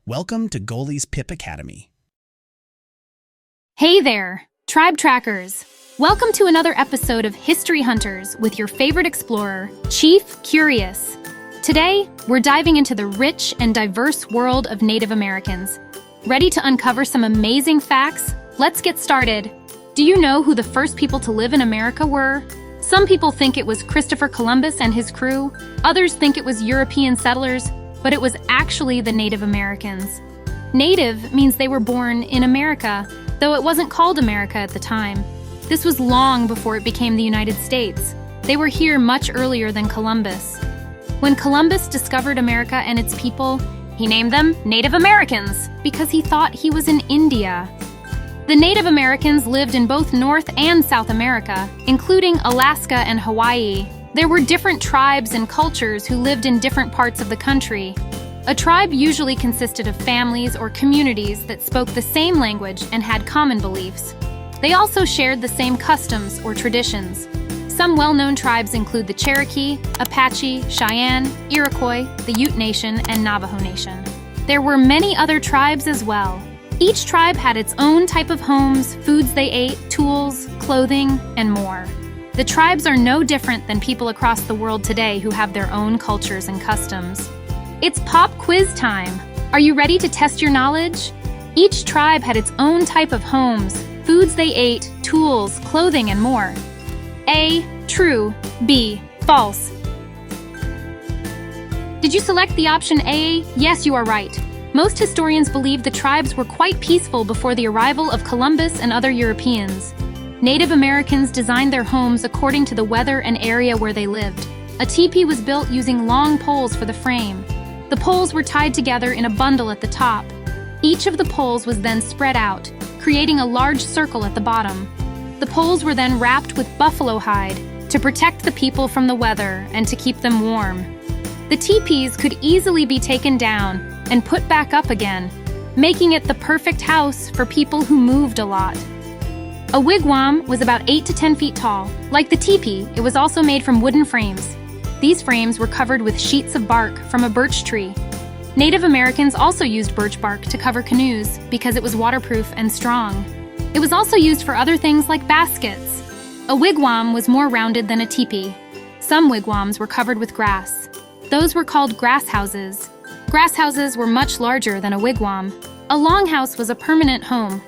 Welcome to Goalie's Pip Academy. Hey there, Tribe Trackers! Welcome to another episode of History Hunters with your favorite explorer, Chief Curious. Today, we're diving into the rich and diverse world of Native Americans. Ready to uncover some amazing facts? Let's get started. Do you know who the first people to live in America were? Some people think it was Christopher Columbus and his crew. Others think it was European settlers, but it was actually the Native Americans. Native means they were born in America, though it wasn't called America at the time. This was long before it became the United States. They were here much earlier than Columbus. When Columbus discovered America and its people, he named them Native Americans because he thought he was in India. The Native Americans lived in both North and South America, including Alaska and Hawaii. There were different tribes and cultures who lived in different parts of the country. A tribe usually consisted of families or communities that spoke the same language and had common beliefs. They also shared the same customs or traditions. Some well-known tribes include the Cherokee, Apache, Cheyenne, Iroquois, the Ute Nation, and Navajo Nation. There were many other tribes as well. Each tribe had its own type of homes, foods they ate, tools, clothing, and more. The tribes are no different than people across the world today who have their own cultures and customs. It's pop quiz time! Are you ready to test your knowledge? Each tribe had its own type of homes, foods they ate, tools, clothing, and more. A. True. B. False. Did you select the option A? Yes, you are right. Most historians believe the tribes were quite peaceful before the arrival of Columbus and other Europeans. Native Americans designed their homes according to the weather and area where they lived. A teepee was built using long poles for the frame. The poles were tied together in a bundle at the top. Each of the poles was then spread out, creating a large circle at the bottom. The poles were then wrapped with buffalo hide to protect the people from the weather and to keep them warm. The teepees could easily be taken down and put back up again, making it the perfect house for people who moved a lot. A wigwam was about 8 to 10 feet tall. Like the teepee, it was also made from wooden frames. These frames were covered with sheets of bark from a birch tree. Native Americans also used birch bark to cover canoes because it was waterproof and strong. It was also used for other things like baskets. A wigwam was more rounded than a teepee. Some wigwams were covered with grass. Those were called grass houses. Grass houses were much larger than a wigwam. A longhouse was a permanent home.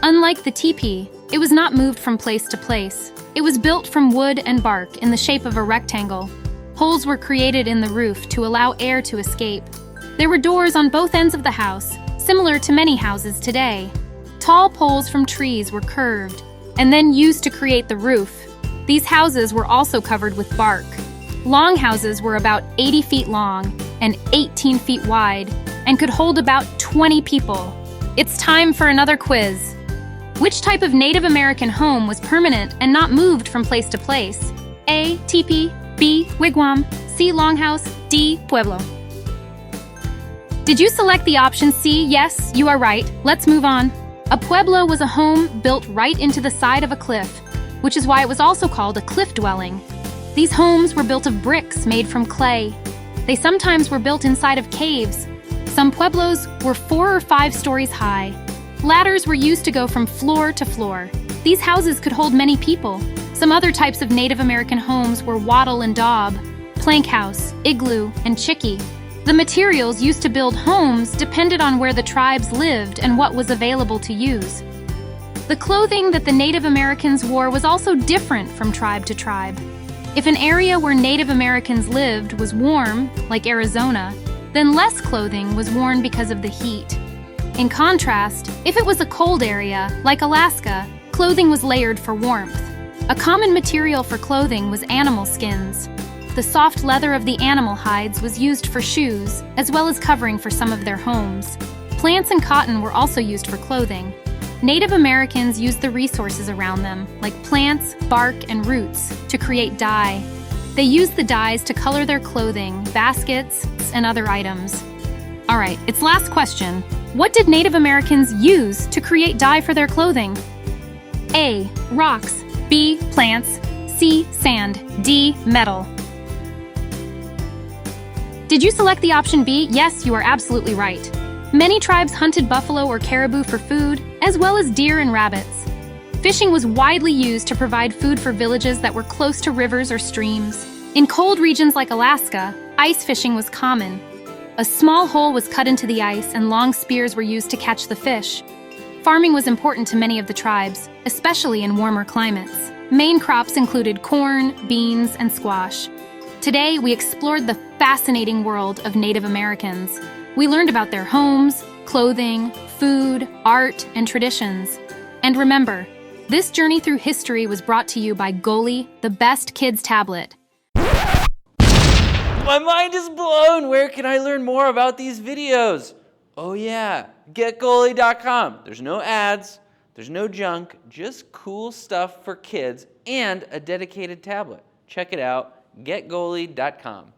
Unlike the teepee, it was not moved from place to place. It was built from wood and bark in the shape of a rectangle. Holes were created in the roof to allow air to escape. There were doors on both ends of the house, similar to many houses today. Tall poles from trees were curved and then used to create the roof. These houses were also covered with bark. Longhouses were about 80 feet long and 18 feet wide and could hold about 20 people. It's time for another quiz. Which type of Native American home was permanent and not moved from place to place? A. Teepee. B. Wigwam. C. Longhouse. D. Pueblo. Did you select the option C? Yes, you are right. Let's move on. A pueblo was a home built right into the side of a cliff, which is why it was also called a cliff dwelling. These homes were built of bricks made from clay. They sometimes were built inside of caves. Some pueblos were 4 or 5 stories high. Ladders were used to go from floor to floor. These houses could hold many people. Some other types of Native American homes were wattle and daub, plank house, igloo, and chickee. The materials used to build homes depended on where the tribes lived and what was available to use. The clothing that the Native Americans wore was also different from tribe to tribe. If an area where Native Americans lived was warm, like Arizona, then less clothing was worn because of the heat. In contrast, if it was a cold area, like Alaska, clothing was layered for warmth. A common material for clothing was animal skins. The soft leather of the animal hides was used for shoes, as well as covering for some of their homes. Plants and cotton were also used for clothing. Native Americans used the resources around them, like plants, bark, and roots, to create dye. They used the dyes to color their clothing, baskets, and other items. All right, it's last question. What did Native Americans use to create dye for their clothing? A. Rocks. B. Plants. C. Sand. D. Metal. Did you select the option B? Yes, you are absolutely right. Many tribes hunted buffalo or caribou for food, as well as deer and rabbits. Fishing was widely used to provide food for villages that were close to rivers or streams. In cold regions like Alaska, ice fishing was common. A small hole was cut into the ice and long spears were used to catch the fish. Farming was important to many of the tribes, especially in warmer climates. Main crops included corn, beans, and squash. Today, we explored the fascinating world of Native Americans. We learned about their homes, clothing, food, art, and traditions. And remember, this journey through history was brought to you by Goli, the best kids tablet. My mind is blown! Where can I learn more about these videos? Oh yeah, getgoli.com. There's no ads, there's no junk, just cool stuff for kids and a dedicated tablet. Check it out, getgoli.com.